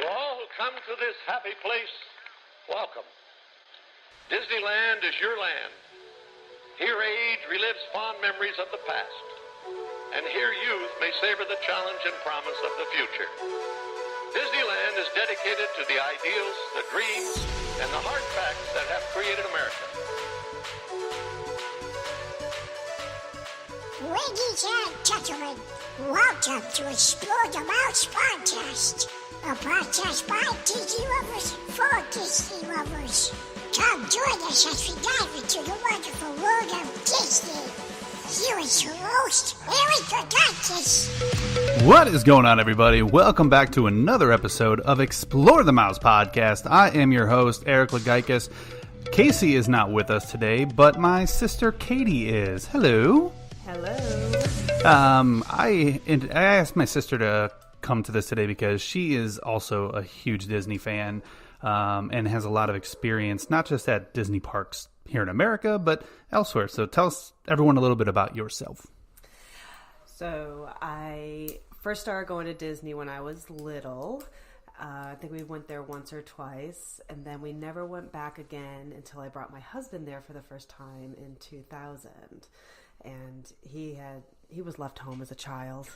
To all who come to this happy place, welcome. Disneyland is your land. Here age relives fond memories of the past. And here youth may savor the challenge and promise of the future. Disneyland is dedicated to the ideals, the dreams, and the hard facts that have created America. Ladies and gentlemen, welcome to Explore the Mouse Podcast, a podcast by Disney lovers for Disney lovers. Come join us as we dive into the wonderful world of Disney. Here is your host, Eric Gaitis. What is going on, everybody? Welcome back to another episode of Explore the Mouse Podcast. I am your host, Eric Lagaikis. Casey is not with us today, but my sister Katie is. Hello. Hello. I asked my sister to come to this today because she is also a huge Disney fan and has a lot of experience, not just at Disney parks here in America, but elsewhere. So tell us, everyone, a little bit about yourself. So I first started going to Disney when I was little. I think we went there once or twice, and then we never went back again until I brought my husband there for the first time in 2000. And he was left home as a child.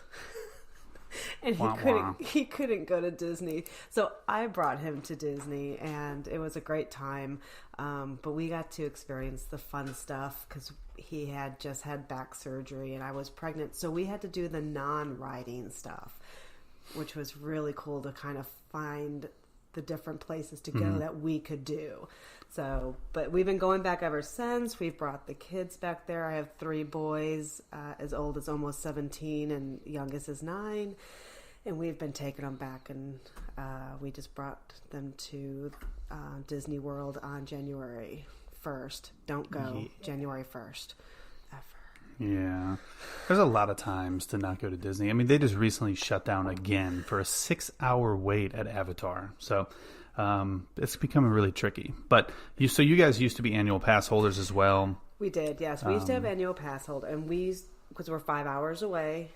And he couldn't go to Disney. So I brought him to Disney, and it was a great time. But we got to experience the fun stuff because he had just had back surgery and I was pregnant. So we had to do the non-riding stuff, which was really cool to kind of find the different places to go that we could do. So, but we've been going back ever since. We've brought the kids back there. I have 3 boys, as old as almost 17 and youngest is 9. And we've been taking them back, and we just brought them to Disney World on January 1st. Don't go January 1st. Yeah. There's a lot of times to not go to Disney. I mean, they just recently shut down again for a 6-hour wait at Avatar. So it's becoming really tricky. But you guys used to be annual pass holders as well. We did, yes. We used to have annual pass holder, and because we're 5 hours away,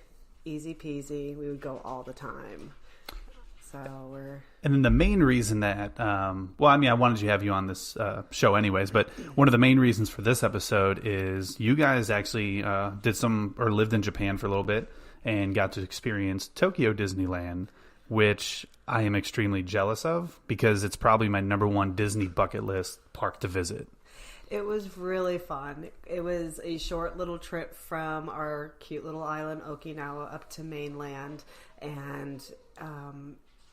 easy peasy, we would go all the time. And then the main reason that, I wanted to have you on this show anyways, but one of the main reasons for this episode is you guys actually lived in Japan for a little bit and got to experience Tokyo Disneyland, which I am extremely jealous of because it's probably my number one Disney bucket list park to visit. It was really fun. It was a short little trip from our cute little island, Okinawa, up to mainland, and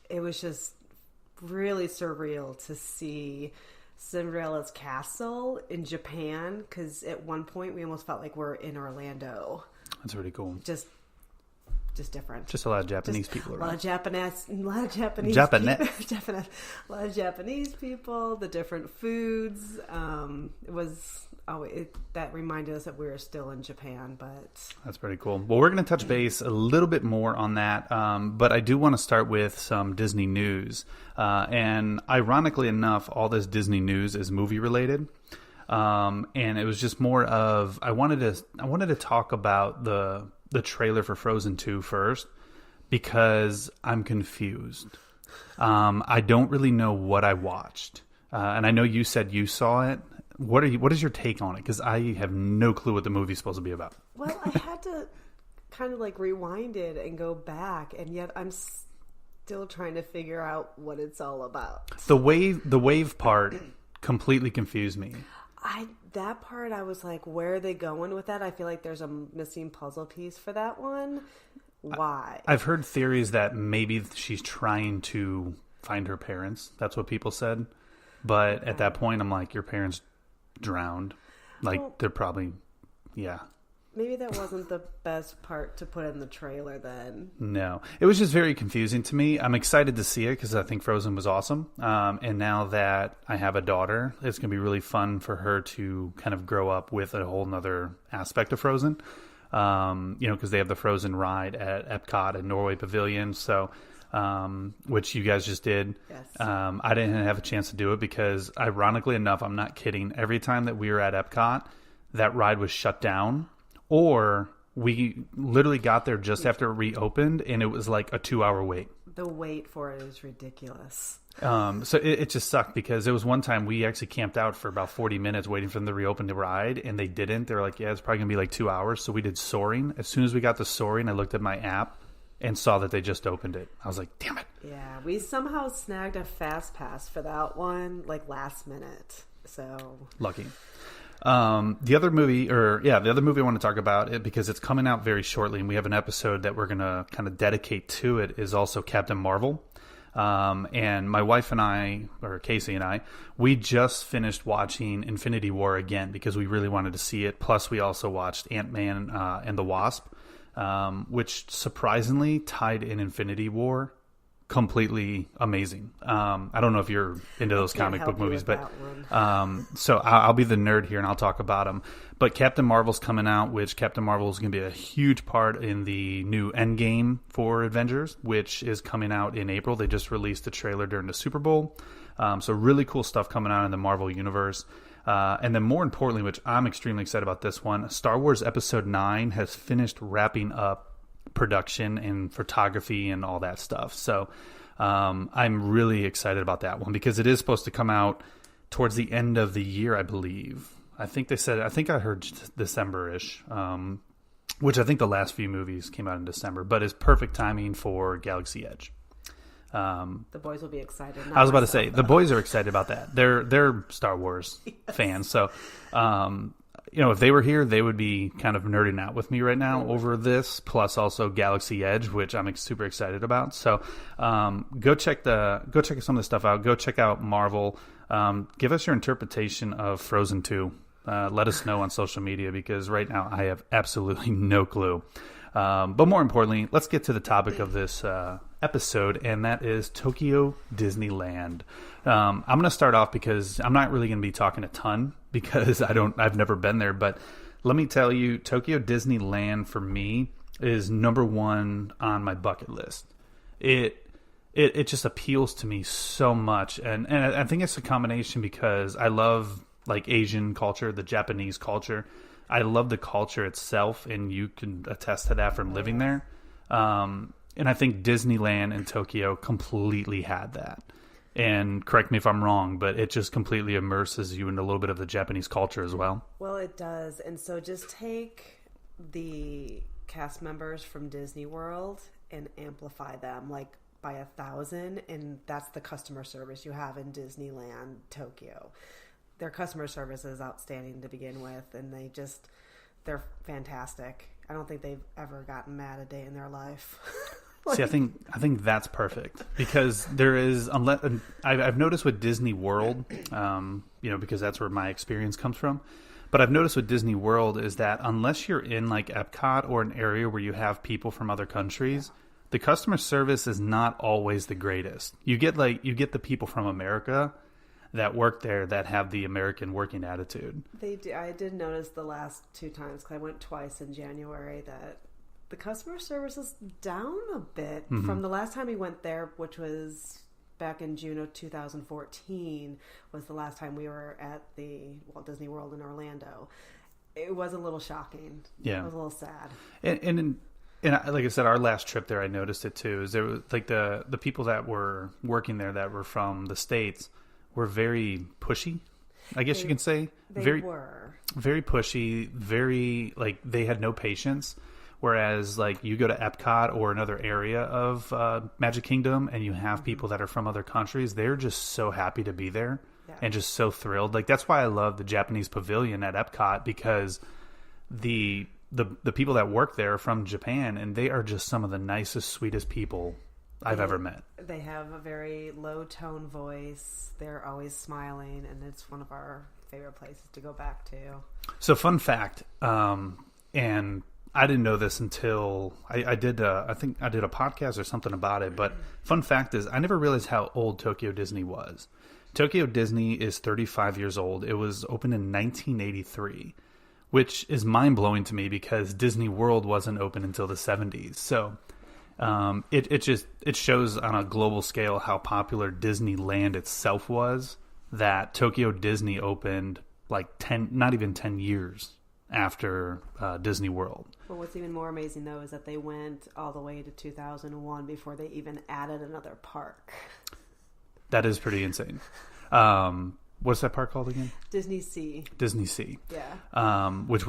it was just really surreal to see Cinderella's castle in Japan, because at one point we almost felt like we're in Orlando. That's pretty cool. Just different. Just a lot of Japanese people around. A lot of Japanese people, the different foods. That reminded us that we were still in Japan, but that's pretty cool. Well, we're going to touch base a little bit more on that, but I do want to start with some Disney news. And ironically enough, all this Disney news is movie related. And it was just more of I wanted to talk about the trailer for Frozen 2 first, because I'm confused. I don't really know what I watched. And I know you said you saw it. What is your take on it? Because I have no clue what the movie's supposed to be about. Well, I had to kind of rewind it and go back, and yet I'm still trying to figure out what it's all about. The wave part completely confused me. That part, I was like, where are they going with that? I feel like there's a missing puzzle piece for that one. Why? I've heard theories that maybe she's trying to find her parents. That's what people said. But at that point, I'm like, your parents drowned. They're probably, yeah. Maybe that wasn't the best part to put in the trailer then. No. It was just very confusing to me. I'm excited to see it because I think Frozen was awesome. And now that I have a daughter, it's going to be really fun for her to kind of grow up with a whole nother aspect of Frozen. Because they have the Frozen ride at Epcot and Norway Pavilion. So, which you guys just did. Yes. I didn't have a chance to do it because, ironically enough, I'm not kidding. Every time that we were at Epcot, that ride was shut down, or We literally got there just after it reopened, and it was like a 2-hour wait. The wait for it is ridiculous. So it just sucked because there was one time we actually camped out for about 40 minutes waiting for them to reopen the ride, and they didn't. They were like, yeah, it's probably going to be like 2 hours. So we did Soaring. As soon as we got to Soaring, I looked at my app and saw that they just opened it. I was like, damn it. Yeah, we somehow snagged a fast pass for that one, like last minute. So lucky. The other movie I want to talk about it because it's coming out very shortly, and we have an episode that we're going to kind of dedicate to it, is also Captain Marvel. And my wife and I, or Casey and I, we just finished watching Infinity War again because we really wanted to see it. Plus, we also watched Ant-Man and the Wasp, which surprisingly tied in Infinity War. Completely amazing. I don't know if you're into those comic book movies, but so I'll be the nerd here and I'll talk about them. But Captain Marvel's coming out, which Captain Marvel is going to be a huge part in the new Endgame for Avengers, which is coming out in April. They just released the trailer during the Super Bowl. So really cool stuff coming out in the Marvel universe. And then more importantly, which I'm extremely excited about this one, Star Wars Episode 9 has finished wrapping up production and photography and all that stuff. So I'm really excited about that one because it is supposed to come out towards the end of the year, I believe. I think I heard December-ish, which I think the last few movies came out in December, but it's perfect timing for Galaxy Edge. The boys will be excited. I was about to say, the boys are excited about that. They're Star Wars fans. So, if they were here, they would be kind of nerding out with me right now over this, plus also Galaxy Edge, which I'm super excited about. So, go check some of the stuff out. Go check out Marvel. Give us your interpretation of Frozen 2. Let us know on social media because right now I have absolutely no clue. But more importantly, let's get to the topic of this episode, and that is Tokyo Disneyland. I'm going to start off because I'm not really going to be talking a ton because I've never been there, but let me tell you, Tokyo Disneyland for me is number one on my bucket list. It just appeals to me so much, and I think it's a combination because I love like Asian culture, the Japanese culture. I love the culture itself, and you can attest to that from living there. And I think Disneyland and Tokyo completely had that. And correct me if I'm wrong, but it just completely immerses you in a little bit of the Japanese culture as well. Well, it does. And so just take the cast members from Disney World and amplify them like by 1,000, and that's the customer service you have in Disneyland Tokyo. Their customer service is outstanding to begin with, and they're fantastic. I don't think they've ever gotten mad a day in their life. See, I think that's perfect because there is, I've noticed with Disney World, because that's where my experience comes from. But I've noticed with Disney World is that unless you're in like Epcot or an area where you have people from other countries, the customer service is not always the greatest. You get the people from America that work there that have the American working attitude. They do. I did notice the last 2 times, because I went twice in January, that the customer service is down a bit from the last time we went there, which was back in June of 2014, was the last time we were at the Walt Disney World in Orlando. It was a little shocking. Yeah. It was a little sad. And like I said, our last trip there, I noticed it too, is there was like the people that were working there that were from the States were very pushy, I guess you can say. They were. Very pushy, very, like, they had no patience. Whereas, like, you go to Epcot or another area of Magic Kingdom and you have people that are from other countries, they're just so happy to be there and just so thrilled. Like, that's why I love the Japanese pavilion at Epcot, because the people that work there are from Japan, and they are just some of the nicest, sweetest people I've ever met. They have a very low tone voice. They're always smiling, and it's one of our favorite places to go back to. So, fun fact, and I didn't know this until I did I think I did a podcast or something about it, but fun fact is I never realized how old Tokyo Disney was. Tokyo Disney is 35 years old. It was opened in 1983, which is mind-blowing to me because Disney World wasn't open until the 70s. So it shows on a global scale how popular Disneyland itself was, that Tokyo Disney opened like not even 10 years after Disney World. But what's even more amazing, though, is that they went all the way to 2001 before they even added another park. That is pretty insane. What's that park called again? DisneySea. DisneySea. Yeah. Which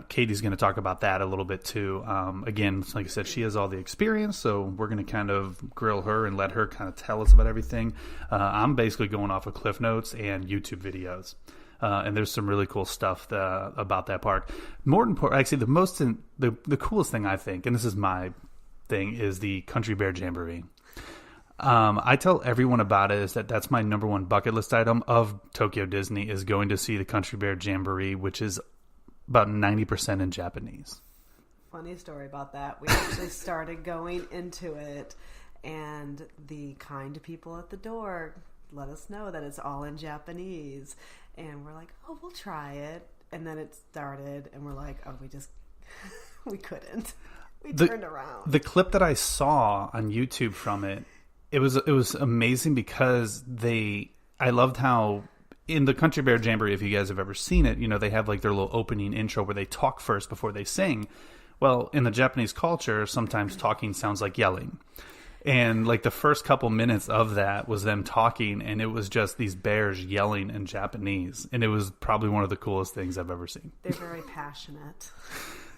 Katie's going to talk about that a little bit too. Again, like I said, she has all the experience, so we're going to kind of grill her and let her kind of tell us about everything. I'm basically going off of Cliff Notes and YouTube videos. And there's some really cool stuff about that park. More important, actually, the coolest thing I think, and this is my thing, is the Country Bear Jamboree. I tell everyone about it, is that's my number one bucket list item of Tokyo Disney, is going to see the Country Bear Jamboree, which is about 90% in Japanese. Funny story about that. We actually started going into it, and the kind people at the door let us know that it's all in Japanese. And we're like, oh, we'll try it. And then it started, and we're like, oh, we couldn't. We turned around. The clip that I saw on YouTube from it, it was amazing because I loved how in the Country Bear Jamboree, if you guys have ever seen it, they have like their little opening intro where they talk first before they sing. Well, in the Japanese culture, sometimes talking sounds like yelling. And like the first couple minutes of that was them talking, and it was just these bears yelling in Japanese. And it was probably one of the coolest things I've ever seen. They're very passionate.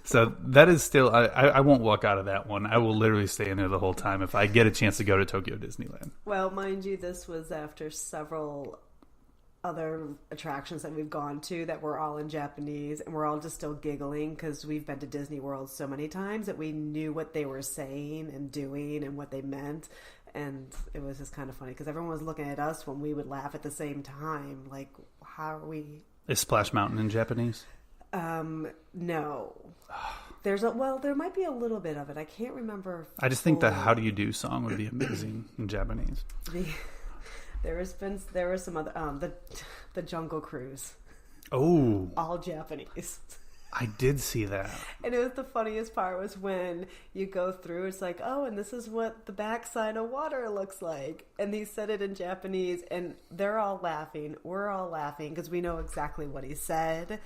So that is still, I won't walk out of that one. I will literally stay in there the whole time if I get a chance to go to Tokyo Disneyland. Well, mind you, this was after several other attractions that we've gone to that were all in Japanese, and we're all just still giggling because we've been to Disney World so many times that we knew what they were saying and doing and what they meant. And it was just kind of funny because everyone was looking at us when we would laugh at the same time. Like, how are we... Is Splash Mountain in Japanese? No. There might be a little bit of it. I can't remember. I just think the How Do You Do song would be amazing in Japanese. There was some other the Jungle Cruise. Oh, all Japanese. I did see that. And it was the funniest part was when you go through, it's like, oh, and this is what the backside of water looks like. And he said it in Japanese, and they're all laughing. We're all laughing because we know exactly what he said.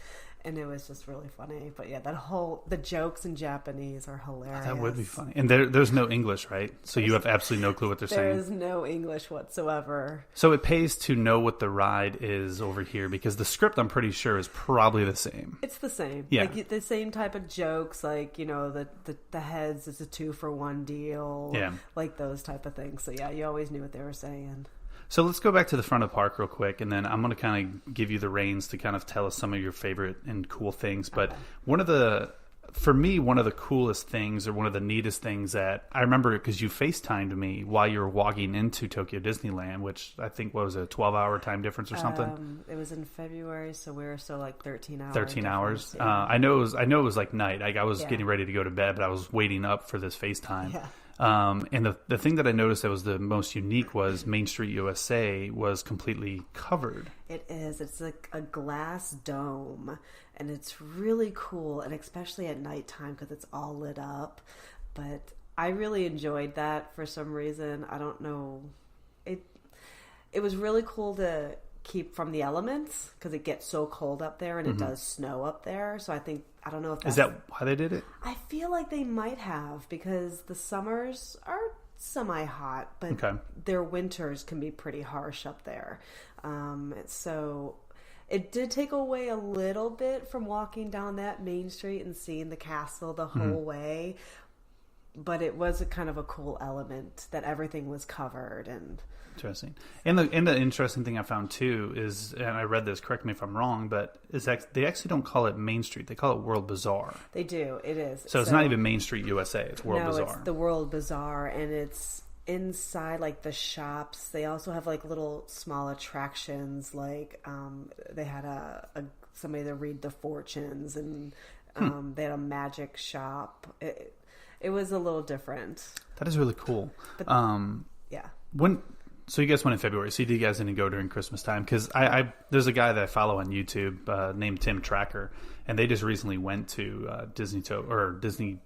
And it was just really funny. But yeah, the jokes in Japanese are hilarious. That would be funny. And there's no English, right? So you have absolutely no clue what they're saying. There is no English whatsoever. So it pays to know what the ride is over here because the script, I'm pretty sure, is probably the same. It's the same. Yeah. Like the same type of jokes, like, the heads is a 2-for-1 deal. Yeah. Like those type of things. So yeah, you always knew what they were saying. So let's go back to the front of the park real quick, and then I'm going to kind of give you the reins to kind of tell us some of your favorite and cool things. But for me, one of the coolest things or one of the neatest things that I remember, because you FaceTimed me while you were walking into Tokyo Disneyland, which I think was a 12-hour time difference or something. It was in February, so we were still like 13 hours. 13 hours. Yeah. I know it was like night. I was getting ready to go to bed, but I was waiting up for this FaceTime. Yeah. And the thing that I noticed that was the most unique was Main Street USA was completely covered. It is. It's like a glass dome, and it's really cool, and especially at nighttime because it's all lit up. But I really enjoyed that for some reason. I don't know. It was really cool to keep from the elements because it gets so cold up there, and it does snow up there. So I don't know if that's... Is that why they did it? I feel like they might have because the summers are semi-hot, but their winters can be pretty harsh up there. So it did take away a little bit from walking down that main street and seeing the castle the whole way. But it was a kind of a cool element that everything was covered. And interesting. And the interesting thing I found too is, and I read this, correct me if I'm wrong, but is that they actually don't call it Main Street. They call it World Bazaar. They do. It is. So it's not even Main Street USA. It's World Bazaar. No, it's the World Bazaar, and it's inside like the shops. They also have like little small attractions. Like they had somebody to read the fortunes, and they had a magic shop. It was a little different. That is really cool. But, yeah. So you guys went in February. So you guys didn't go during Christmas time? Because there's a guy that I follow on YouTube named Tim Tracker, and they just recently went to Tokyo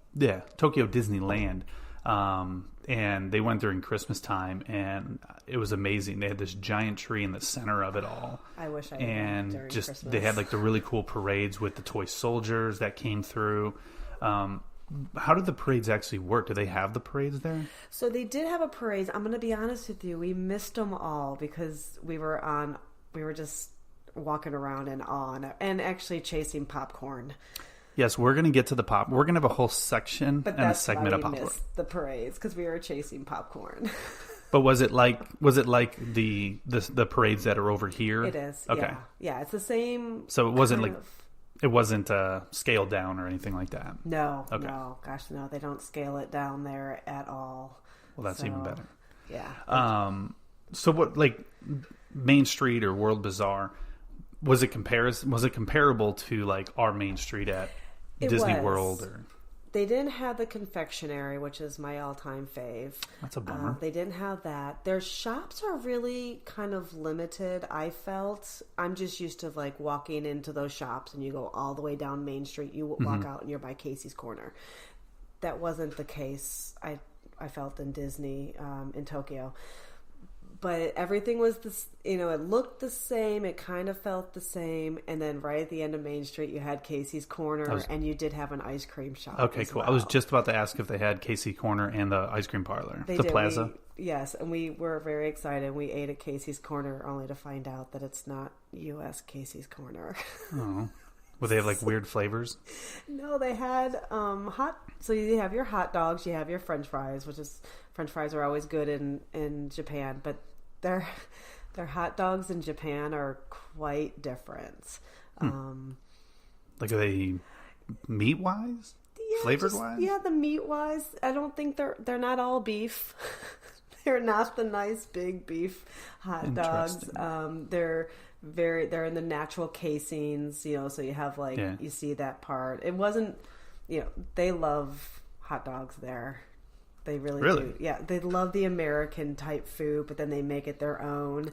Disneyland. and they went during Christmas time, and it was amazing. They had this giant tree in the center of it all. I wish I and during just Christmas. They had like the really cool parades with the toy soldiers that came through. How did the parades actually work? Do they have the parades there? So they did have a parade. I'm going to be honest with you. We missed them all because we were just walking around in awe and actually chasing popcorn. Yes, we're going to get to the pop. We're going to have a whole section But and a that's segment why of we popcorn. missed the parades because we were chasing popcorn. But was it like the parades that are over here? It is. Okay. Yeah, it's the same. So it wasn't kind like of- it wasn't scaled down or anything like that. No, Okay. no, gosh, no, they don't scale it down there at all. Well, that's even better. Yeah. So what, like Main Street or World Bazaar, was it comparable to like our Main Street at It Disney was. World? Or They didn't have the confectionery, which is my all-time fave. that's a bummer. They didn't have that. Their shops are really kind of limited, I felt. I'm just used to like walking into those shops and you go all the way down Main Street. You walk out and you're by Casey's Corner. That wasn't the case, I felt in Disney, in Tokyo. But everything was this, it looked the same. It kind of felt the same. And then right at the end of Main Street, you had Casey's Corner, and you did have an ice cream shop. Okay, as cool. well. I was just about to ask if they had Casey Corner and the ice cream parlor, They the did. plaza. Yes, and we were very excited. We ate at Casey's Corner only to find out that it's not U.S. Casey's Corner. Oh, would they have like weird flavors? No, they had hot. So you have your hot dogs, you have your French fries, French fries are always good in Japan, but their hot dogs in Japan are quite different. Like are they meat wise, flavored wise? Yeah, the meat wise, I don't think they're not all beef. They're not the nice big beef hot dogs. They're in the natural casings, so you have you see that part. It wasn't, they love hot dogs there. They really do. Yeah, they love the American type food, but then they make it their own.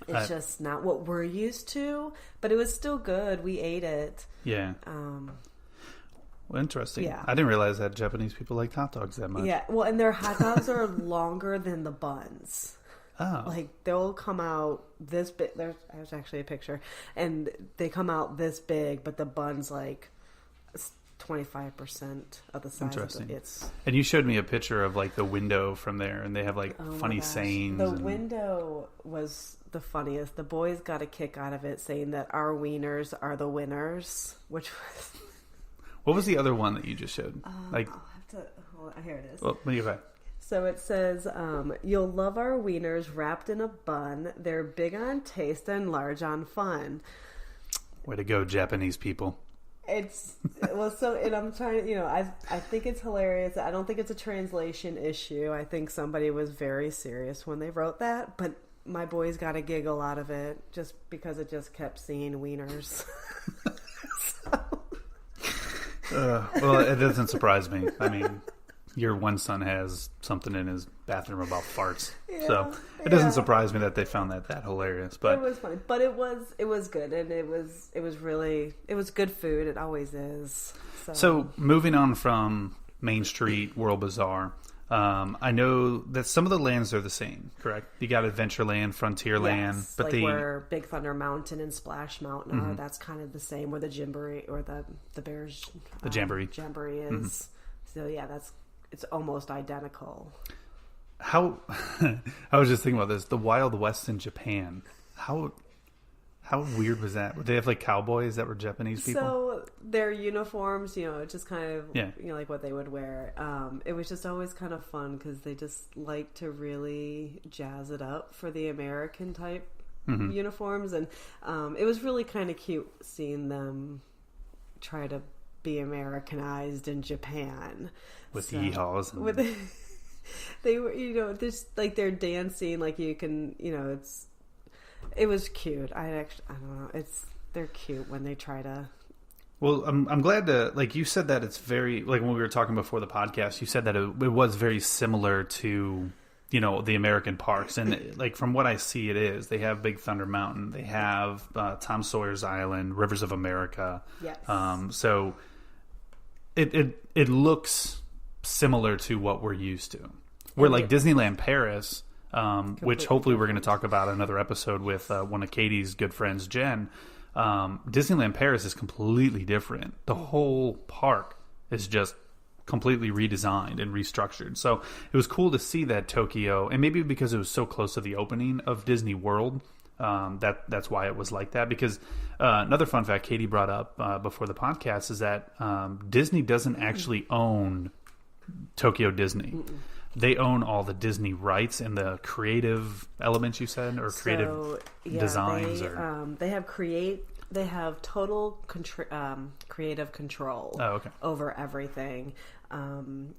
It's just not what we're used to, but it was still good. We ate it. Yeah. Well, interesting. Yeah. I didn't realize that Japanese people liked hot dogs that much. Yeah, well, and their hot dogs are longer than the buns. Oh. Like, they'll come out this big. There's actually a picture. And they come out this big, but the bun's like 25% of the size. Interesting. It's And you showed me a picture of like the window from there, and they have like oh my funny gosh. sayings. The and... window was the funniest. The boys got a kick out of it, saying that our wieners are the winners, which was... What was the other one that you just showed? I'll have to... Hold on, here it is. Well, what do you got? So it says, you'll love our wieners wrapped in a bun. They're big on taste and large on fun. Way to go, Japanese people. It's, well, so, and I'm trying, I think it's hilarious. I don't think it's a translation issue. I think somebody was very serious when they wrote that, but my boys got a giggle out of it just because it just kept seeing wieners. Well, it doesn't surprise me. I mean, your one son has something in his bathroom about farts, so it doesn't surprise me that they found that hilarious. But it was funny, but it was good, and it was good food. It always is. So moving on from Main Street, World Bazaar, I know that some of the lands are the same, correct? You got Adventureland, Frontierland, yes, but like where Big Thunder Mountain and Splash Mountain are, that's kind of the same. Where the Jamboree or the Bears, the Jamboree is. So yeah, it's almost identical. How I was just thinking about this. The Wild West in Japan. How weird was that? Would they have like cowboys that were Japanese people? So their uniforms, just kind of, like what they would wear. It was just always kind of fun because they just like to really jazz it up for the American type uniforms. And it was really kind of cute seeing them try to be Americanized in Japan. With yeehaws. They were, just like they're dancing, like you can, it was cute. I don't know. They're cute when they try to. Well, I'm glad to, like you said that it's very, like when we were talking before the podcast, you said that it was very similar to, the American parks. And like from what I see, it is. They have Big Thunder Mountain. They have Tom Sawyer's Island, Rivers of America. Yes. So it looks similar to what we're used to. Where like Disneyland Paris, which hopefully we're going to talk about in another episode with one of Katie's good friends, Jen. Disneyland Paris is completely different. The whole park is just completely redesigned and restructured. So it was cool to see that Tokyo, and maybe because it was so close to the opening of Disney World, that's why it was like that. Because another fun fact Katie brought up before the podcast is that Disney doesn't actually own Tokyo Disney. Mm-mm. They own all the Disney rights and the creative elements, you said, or creative designs. They have total creative control over everything, and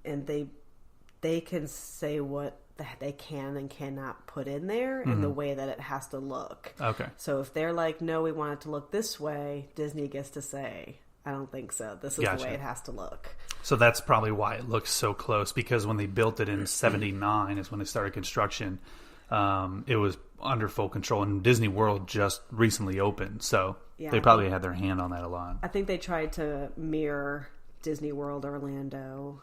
they can say what they can and cannot put in there in the way that it has to look. Okay. So if they're like, no, we want it to look this way, Disney gets to say, I don't think so. This is the way it has to look. So that's probably why it looks so close, because when they built it in 79 is when they started construction. It was under full control, and Disney World just recently opened, so they probably had their hand on that a lot. I think they tried to mirror Disney World Orlando.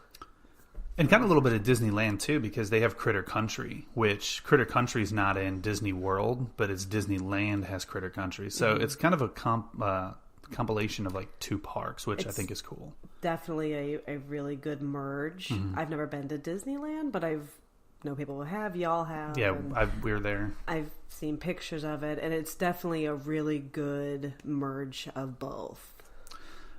And kind of a little bit of Disneyland, too, because they have Critter Country, which Critter Country is not in Disney World, but it's Disneyland has Critter Country. So it's kind of a compilation of like two parks, which I think is cool. Definitely a really good merge. I've never been to Disneyland, but I know people who have. Y'all have. Yeah, we were there. I've seen pictures of it, and it's definitely a really good merge of both.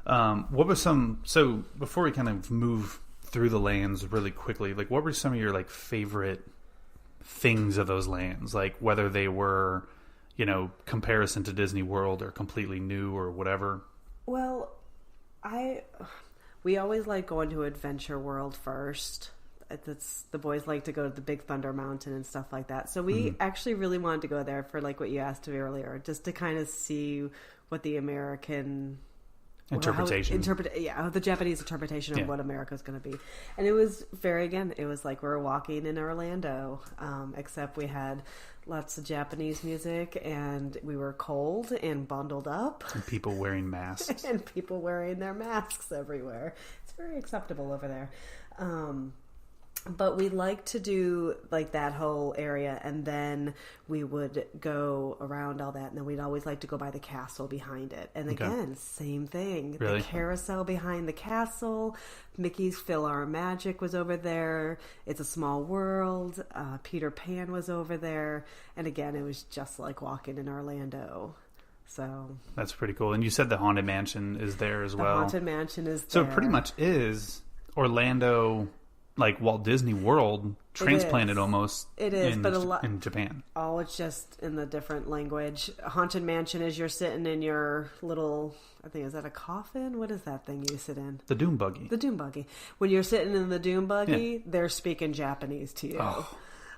What was so before we kind of move through the lands really quickly, like what were some of your like favorite things of those lands? Like whether they were, comparison to Disney World or completely new or whatever. Well, we always like going to Adventure World first. The boys like to go to the Big Thunder Mountain and stuff like that. So we actually really wanted to go there for like what you asked me earlier, just to kind of see what the American interpretation, the Japanese interpretation of what America is going to be. And it was it was like we were walking in Orlando, except we had lots of Japanese music, and we were cold and bundled up, and people wearing masks, and people wearing their masks everywhere. It's very acceptable over there. But we like to do like that whole area, and then we would go around all that, and then we'd always like to go by the castle behind it. And again, same thing. Really? The carousel behind the castle. Mickey's PhilharMagic was over there. It's a Small World. Peter Pan was over there. And again, it was just like walking in Orlando. So that's pretty cool. And you said the Haunted Mansion is there as well. The Haunted Mansion is there. So it pretty much is Orlando, like Walt Disney World, transplanted almost. It is, but in Japan. Oh, it's just in the different language. Haunted Mansion is you're sitting in your little, I think, is that a coffin? What is that thing you sit in? The Doom Buggy. The Doom Buggy. When you're sitting in the Doom Buggy, they're speaking Japanese to you. Oh.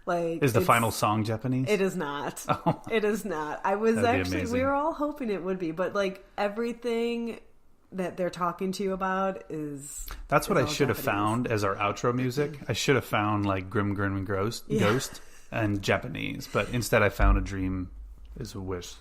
Like, is the final song Japanese? It is not. Oh. It is not. We were all hoping it would be, but like everything that they're talking to you about is... That's what I should have found as our outro music. I should have found like Grim Ghost and Japanese, but instead I found A Dream is a Wish.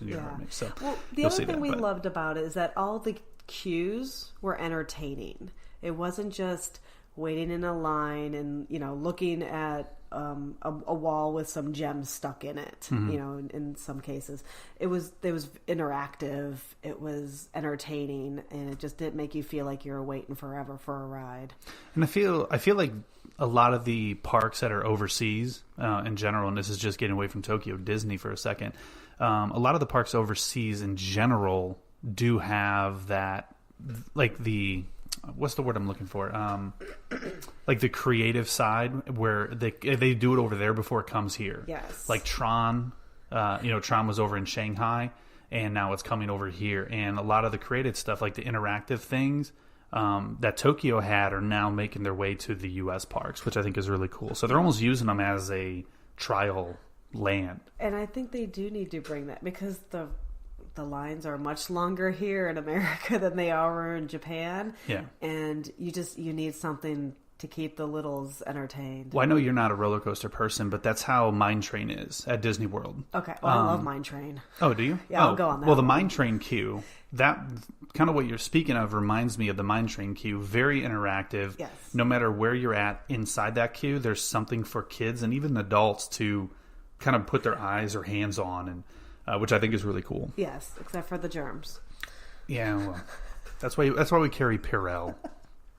So the other thing we loved about it is that all the queues were entertaining. It wasn't just waiting in a line and looking at a wall with some gems stuck in it. In some cases it was interactive, it was entertaining, and it just didn't make you feel like you were waiting forever for a ride. And I feel like a lot of the parks that are overseas in general, and this is just getting away from Tokyo Disney for a second, a lot of the parks overseas in general do have that, like the... what's the word I'm looking for? Like the creative side, where they do it over there before it comes here. Yes. Like Tron, Tron was over in Shanghai, and now it's coming over here. And a lot of the creative stuff, like the interactive things that Tokyo had, are now making their way to the U.S. parks, which I think is really cool. So they're almost using them as a trial land. And I think they do need to bring that, because the lines are much longer here in America than they are in Japan. Yeah. And you need something to keep the littles entertained. Well, I know you're not a roller coaster person, but that's how Mine Train is at Disney World. Okay. Well, I love Mine Train. Oh, do you? Yeah, I'll go on that. Well, the Mine Train queue, that kind of what you're speaking of reminds me of the Mine Train queue. Very interactive. Yes. No matter where you're at inside that queue, there's something for kids and even adults to kind of put their eyes or hands on, and which I think is really cool. Yes, except for the germs. Yeah, well, that's why we carry Purell.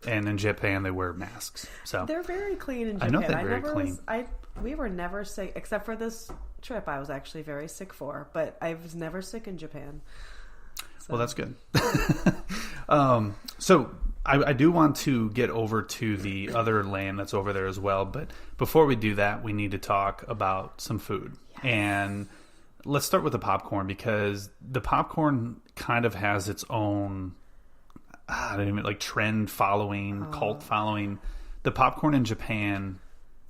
And in Japan, they wear masks. So they're very clean in Japan. I know they're very clean. We were never sick, except for this trip. I was actually very sick for, but I was never sick in Japan. So. Well, that's good. So I do want to get over to the other land that's over there as well. But before we do that, we need to talk about some food. Yes. And let's start with the popcorn, because the popcorn kind of has its own trend following, cult following. The popcorn in Japan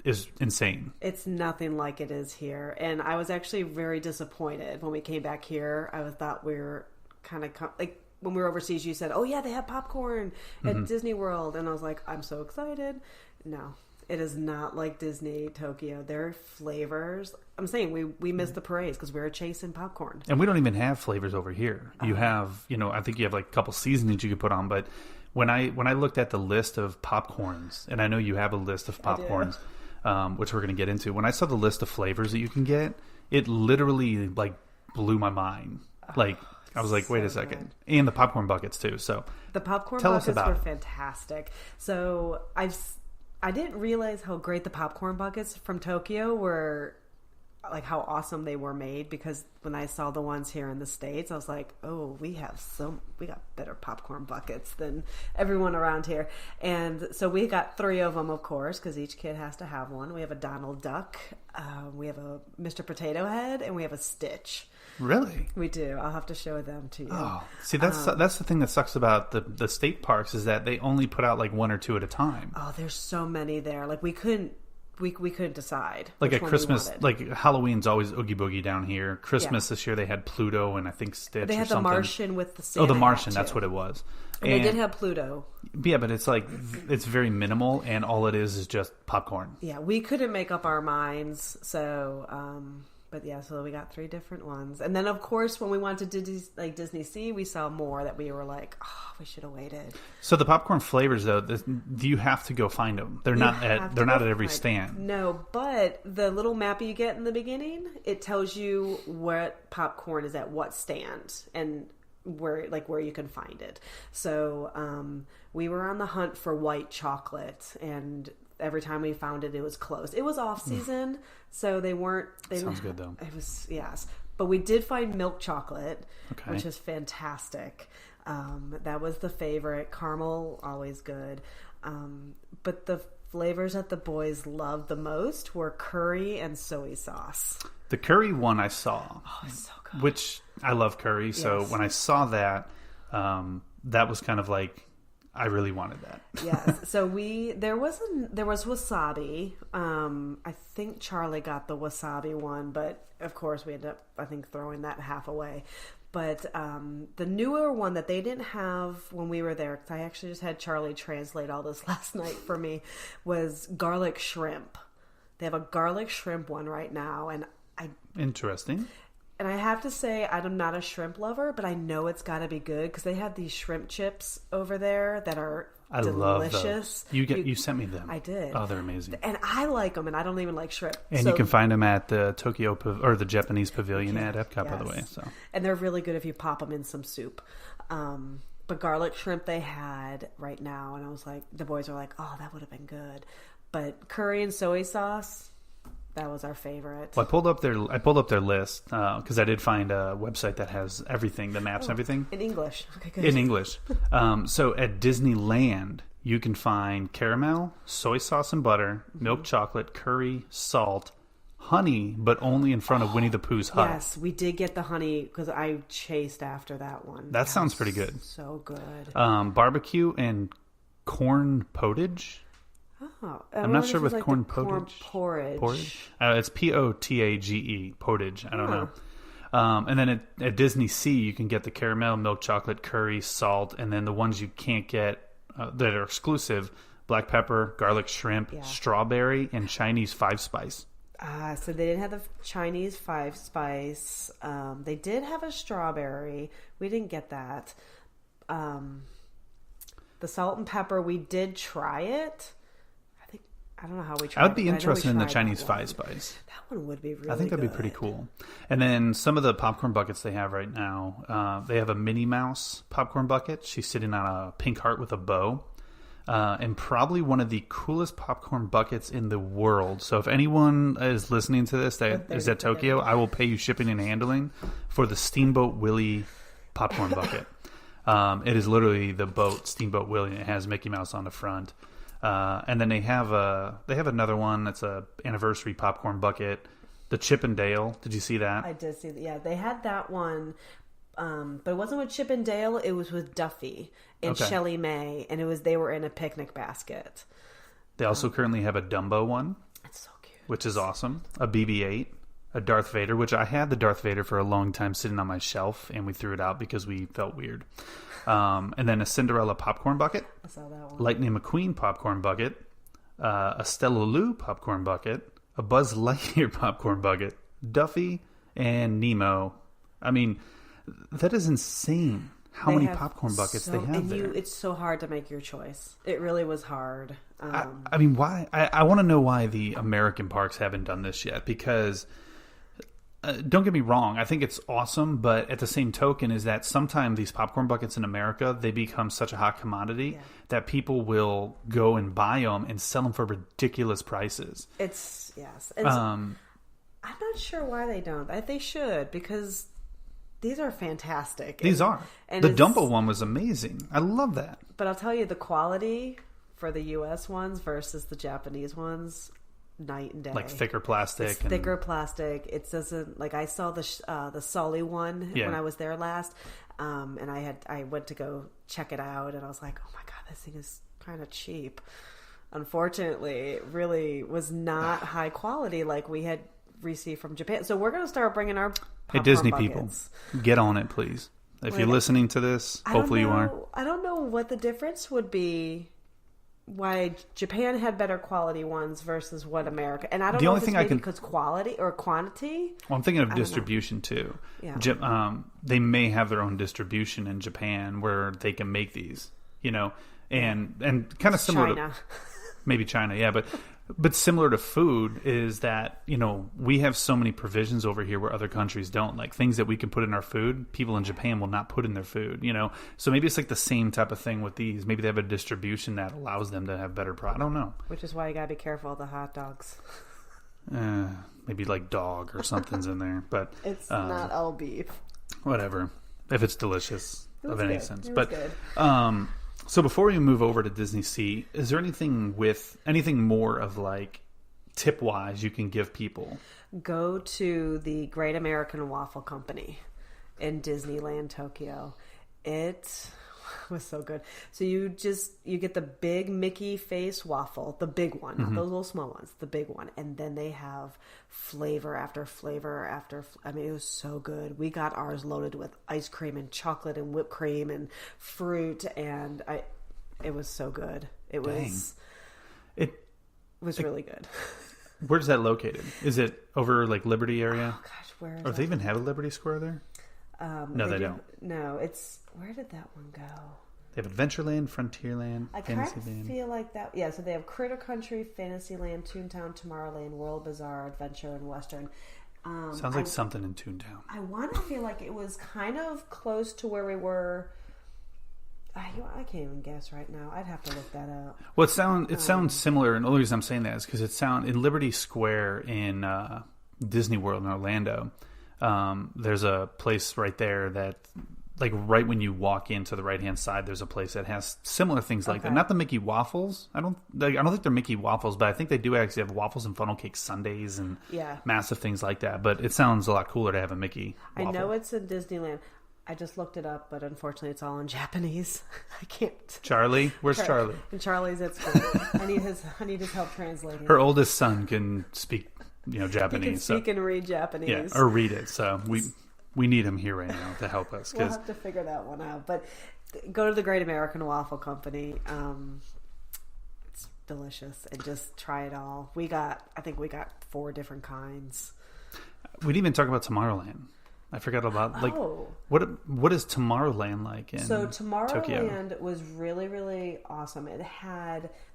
is insane. It's nothing like it is here. And I was actually very disappointed when we came back here. I thought we were kind of like when we were overseas, you said, oh yeah, they have popcorn at Disney World. And I was like, I'm so excited. No, it is not like Disney Tokyo. Their flavors, I'm saying we missed the parades because we were chasing popcorn. And we don't even have flavors over here. You have, I think you have like a couple seasonings you could put on. But when I looked at the list of popcorns, and I know you have a list of popcorns, which we're going to get into. When I saw the list of flavors that you can get, it literally like blew my mind. Like I was like, wait a second. Good. And the popcorn buckets too. So the popcorn buckets were fantastic. So I didn't realize how great the popcorn buckets from Tokyo were, like how awesome they were made, because when I saw the ones here in the States, I was like, oh, we got better popcorn buckets than everyone around here. And so we got 3 of them, of course, because each kid has to have one. We have a Donald Duck, we have a Mr. Potato Head, and we have a Stitch. Really? We do. I'll have to show them to you. Oh, see, that's the thing that sucks about the state parks, is that they only put out like 1 or 2 at a time. Oh, there's so many there. Like we couldn't decide. Like at Christmas, like Halloween's always Oogie Boogie down here. Christmas this year they had Pluto and I think Stitch. They had or something. The Martian with the Santa. Oh, the Martian. That's what it was. And they did have Pluto. Yeah, but it's like it's very minimal, and all it is just popcorn. Yeah, we couldn't make up our minds, so. But yeah, so we got 3 different ones. And then, of course, when we went to DisneySea, we saw more that we were like, oh, we should have waited. So the popcorn flavors, though, do you have to go find them? They're not at every stand. No, but the little map you get in the beginning, it tells you what popcorn is at what stand and where you can find it. So we were on the hunt for white chocolate, and every time we found it, it was closed. It was off season, so they weren't. Sounds good though. It was, yes, but we did find milk chocolate, which is fantastic. That was the favorite. Caramel, always good. But the flavors that the boys loved the most were curry and soy sauce. The curry one I saw, it's so good. Which I love curry. So when I saw that, that was kind of like, I really wanted that. Yes. So there was wasabi. I think Charlie got the wasabi one, but of course we ended up, I think, throwing that half away. But the newer one that they didn't have when we were there, because I actually just had Charlie translate all this last night for me, was garlic shrimp. They have a garlic shrimp one right now, and Interesting. And I have to say, I'm not a shrimp lover, but I know it's got to be good, because they have these shrimp chips over there that are delicious. Love those. You sent me them. I did. Oh, they're amazing. And I like them, and I don't even like shrimp. And you can find them at the Tokyo or the Japanese Pavilion at Epcot, by the way. So. And they're really good if you pop them in some soup. But garlic shrimp they had right now, and I was like, the boys were like, oh, that would have been good. But curry and soy sauce, that was our favorite. Well, I pulled up their list because I did find a website that has everything, the maps and everything. In English. Okay, good. In English. So at Disneyland, you can find caramel, soy sauce and butter, milk chocolate, curry, salt, honey, but only in front of Winnie the Pooh's hut. Yes, we did get the honey because I chased after that one. That sounds pretty good. So good. Barbecue and corn potage. Oh, I'm not sure with like corn porridge. It's Potage, portage. I don't know. And then at DisneySea, you can get the caramel, milk chocolate, curry, salt, and then the ones you can't get that are exclusive: black pepper, garlic shrimp, strawberry, and Chinese 5-spice. So they didn't have the Chinese 5-spice. They did have a strawberry. We didn't get that. The salt and pepper, we did try it. I don't know how we tried I would be it, interested in the tried Chinese that Five Spice. That one would be really I think that'd be pretty cool. And then some of the popcorn buckets they have right now, they have a Minnie Mouse popcorn bucket. She's sitting on a pink heart with a bow. And probably one of the coolest popcorn buckets in the world. So if anyone is listening to this that is at Tokyo, I will pay you shipping and handling for the Steamboat Willie popcorn bucket. It is literally the boat, Steamboat Willie, and it has Mickey Mouse on the front. And then they have another one that's a anniversary popcorn bucket, the Chip and Dale. Did you see that? I did see that. Yeah, they had that one, but it wasn't with Chip and Dale. It was with Duffy and Shelley May, and they were in a picnic basket. They also currently have a Dumbo one. It's so cute, which is awesome. A BB-8, a Darth Vader, which I had the Darth Vader for a long time sitting on my shelf, and we threw it out because we felt weird. And then a Cinderella popcorn bucket. I saw that one. Lightning McQueen popcorn bucket. A Stella Lou popcorn bucket. A Buzz Lightyear popcorn bucket. Duffy and Nemo. I mean, that is insane how many popcorn buckets they have there. It's so hard to make your choice. It really was hard. I mean, why? I want to know why the American parks haven't done this yet, because... don't get me wrong, I think it's awesome, but at the same token is that sometimes these popcorn buckets in America, they become such a hot commodity that people will go and buy them and sell them for ridiculous prices. I'm not sure why they don't. They should, because these are fantastic. These are. And the Dumbo one was amazing. I love that. But I'll tell you, the quality for the U.S. ones versus the Japanese ones... night and day. Like thicker plastic. It's thicker plastic. It doesn't, like, I saw the Sully one when I was there last, and I went to go check it out, and I was like, oh my god, this thing is kind of cheap. Unfortunately, it really was not high quality like we had received from Japan. So we're going to start bringing our Hey, Disney buckets. People, get on it, please. If you're listening to this, hopefully you are. I don't know what the difference would be. Why Japan had better quality ones versus what America, and I don't know if it's maybe because quality or quantity. Well, I'm thinking of distribution too. Yeah. They may have their own distribution in Japan where they can make these, and kind of similar China. to maybe China, yeah, but similar to food is that, we have so many provisions over here where other countries don't. Like things that we can put in our food, people in Japan will not put in their food, So maybe it's like the same type of thing with these. Maybe they have a distribution that allows them to have better product. I don't know. Which is why you gotta be careful of the hot dogs. Maybe like dog or something's in there, but it's not all beef. Whatever. If it's delicious of any sense. But good. So before we move over to DisneySea, is there anything more of like tip wise you can give people? Go to the Great American Waffle Company in Disneyland, Tokyo. It was so good. So you get the big Mickey face waffle, the big one, not those little small ones, the big one. And then they have flavor after flavor after, it was so good. We got ours loaded with ice cream and chocolate and whipped cream and fruit. And it was so good. It was really good. Where's that located? Is it over like Liberty area? Oh gosh, where is Or do they even have a Liberty Square there? No, they don't. No, where did that one go? They have Adventureland, Frontierland, I kind of feel like that. Yeah, so they have Critter Country, Fantasyland, Toontown, Tomorrowland, World Bazaar, Adventure, and Western. Sounds like something in Toontown. I want to feel like it was kind of close to where we were. I can't even guess right now. I'd have to look that up. Well, it sounds similar, and the only reason I'm saying that is because in Liberty Square in Disney World in Orlando. There's a place right there that, like, right when you walk into the right hand side, there's a place that has similar things like that. Not the Mickey waffles. I don't think they're Mickey waffles, but I think they do actually have waffles and funnel cake sundaes and massive things like that. But it sounds a lot cooler to have a Mickey waffle. I know it's in Disneyland. I just looked it up, but unfortunately it's all in Japanese. I can't. Charlie? Where's Charlie? And Charlie's at school. I need his help translating. Her oldest son can speak Japanese. He can speak and read Japanese. Yeah, or read it. So we need him here right now to help us. We'll have to figure that one out. But go to the Great American Waffle Company. It's delicious. And just try it all. I think we got 4 different kinds. We didn't even talk about Tomorrowland. I forgot about like Oh. what is Tomorrowland like in So Tokyo? Tomorrowland was really, really awesome.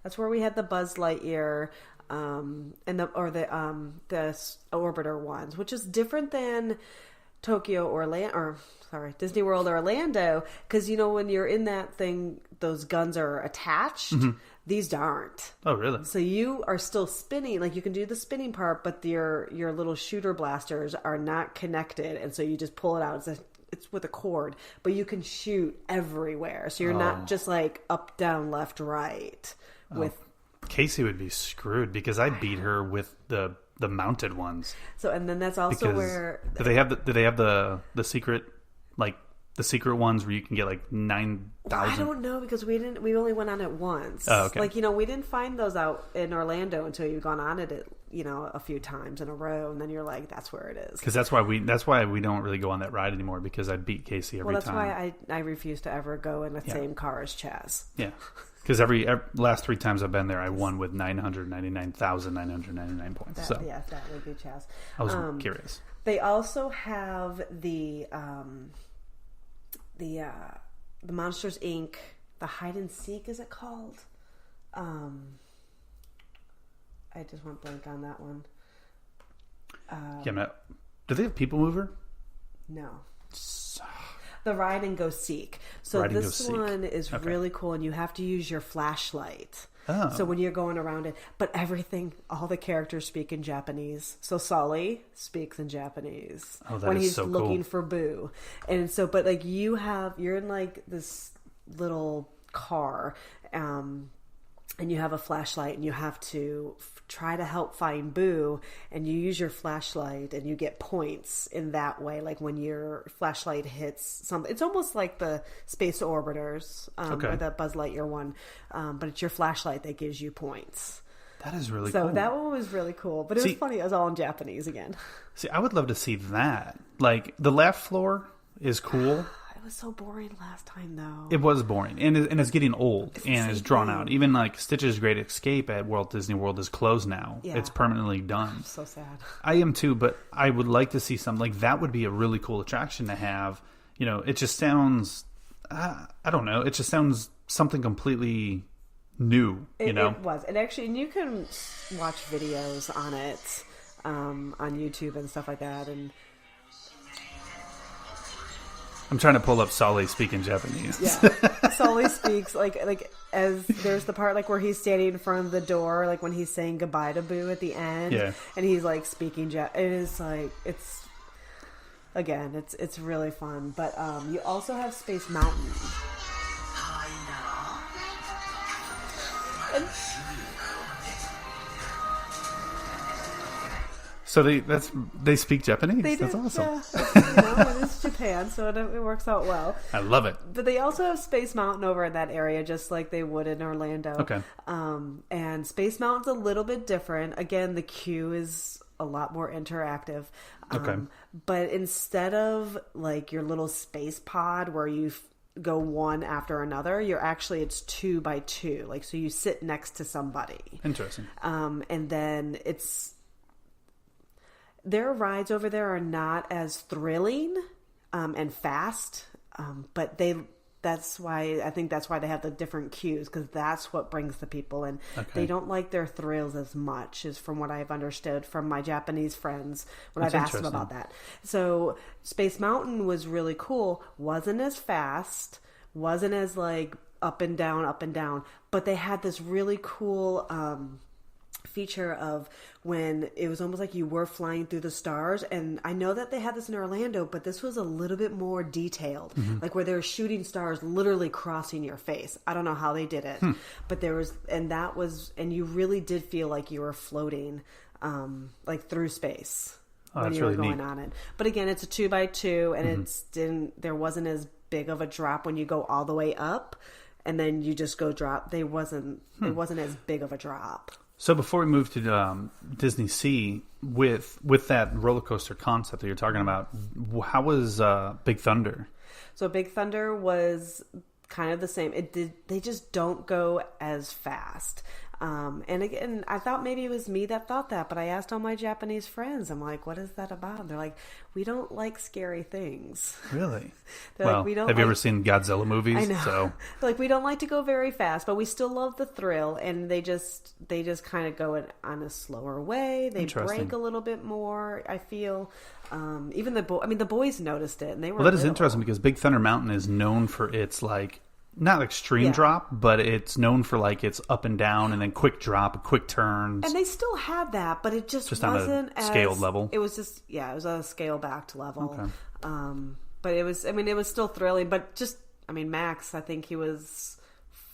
That's where we had the Buzz Lightyear and the orbiter ones, which is different than Disney World Orlando, because when you're in that thing, those guns are attached. These aren't. Oh, really? So you are still spinning, like you can do the spinning part, but your little shooter blasters are not connected, and so you just pull it out. It's with a cord, but you can shoot everywhere. So you're not just like up, down, left, right. With Casey would be screwed because I beat her with the mounted ones. So and then that's also Because where do they have the secret, like the secret ones where you can get like 9,000? I don't know, because we only went on it once. Oh, okay. Like, we didn't find those out in Orlando until you've gone on it, a few times in a row, and then you're like, that's where it is. Because that's why we don't really go on that ride anymore, because I beat Casey every time. Well, that's why I refuse to ever go in the same car as Chaz. Yeah. Because every last 3 times I've been there, I won with 999,999 points. That would be Chaz. I was curious. They also have the Monsters Inc. the hide and seek, is it called? I just went blank on that one. Do they have People Mover? No. The Ride and Go Seek. So this one is really cool, and you have to use your flashlight. Oh. So when you're going around it, but all the characters speak in Japanese. So Sully speaks in Japanese when he's so looking cool. for Boo. And so, but like you're in like this little car, and you have a flashlight, and you have to try to help find Boo, and you use your flashlight, and you get points in that way. Like when your flashlight hits something, it's almost like the Space Orbiters or the Buzz Lightyear one, but it's your flashlight that gives you points. That is really cool. So that one was really cool, but it was funny. It was all in Japanese again. See, I would love to see that. Like the laugh floor is cool. It was so boring last time, though. It was boring, and it's getting old and it's drawn out. Even like Stitch's Great Escape at Walt Disney World is closed now. Yeah. It's permanently done. So sad. I am too, but I would like to see something like that. Would be a really cool attraction to have. It just sounds. I don't know. It just sounds something completely new. It was, and actually, and you can watch videos on it on YouTube and stuff like that, and. I'm trying to pull up Sully speaking Japanese. Yeah, Sully speaks like as there's the part like where he's standing in front of the door, like when he's saying goodbye to Boo at the end. Yeah, and he's like speaking It is like it's really fun. But you also have Space Mountain. And, so they speak Japanese. That's awesome. Yeah, it is Japan, so it works out well. I love it. But they also have Space Mountain over in that area, just like they would in Orlando. Okay. And Space Mountain's a little bit different. Again, the queue is a lot more interactive. Okay. But instead of like your little space pod where you go one after another, it's 2 by 2. Like, so you sit next to somebody. Interesting. And then their rides over there are not as thrilling and fast, but that's why they have the different queues, because that's what brings the people in. Okay. They don't like their thrills as much, is from what I've understood from my Japanese friends when I've asked them about that. So Space Mountain was really cool, wasn't as fast, wasn't as like up and down, but they had this really cool feature of when it was almost like you were flying through the stars. And I know that they had this in Orlando, but this was a little bit more detailed, like where they were shooting stars literally crossing your face. I don't know how they did it, but and you really did feel like you were floating like through space when you were going on it. But again, it's a 2 by 2, and there wasn't as big of a drop when you go all the way up and then you just go drop. It wasn't as big of a drop. So before we move to DisneySea, with that roller coaster concept that you're talking about, how was Big Thunder? So Big Thunder was kind of the same. They just don't go as fast. And again, I thought maybe it was me that thought that, but I asked all my Japanese friends, I'm like, what is that about? And they're like, we don't like scary things. Really? They're Well, like, we don't have you ever seen Godzilla movies? I know. So. They're like, we don't like to go very fast, but we still love the thrill. And they just kind of go on a slower way. They break a little bit more, I feel. Even the boys noticed it, and they were. Well, that is interesting because Big Thunder Mountain is known for its like not extreme drop, but it's known for like its up and down and then quick drop, quick turns. And they still had that, but it just wasn't on a scaled level. It was just it was a scale backed level. Okay. But it was still thrilling. But Max, I think he was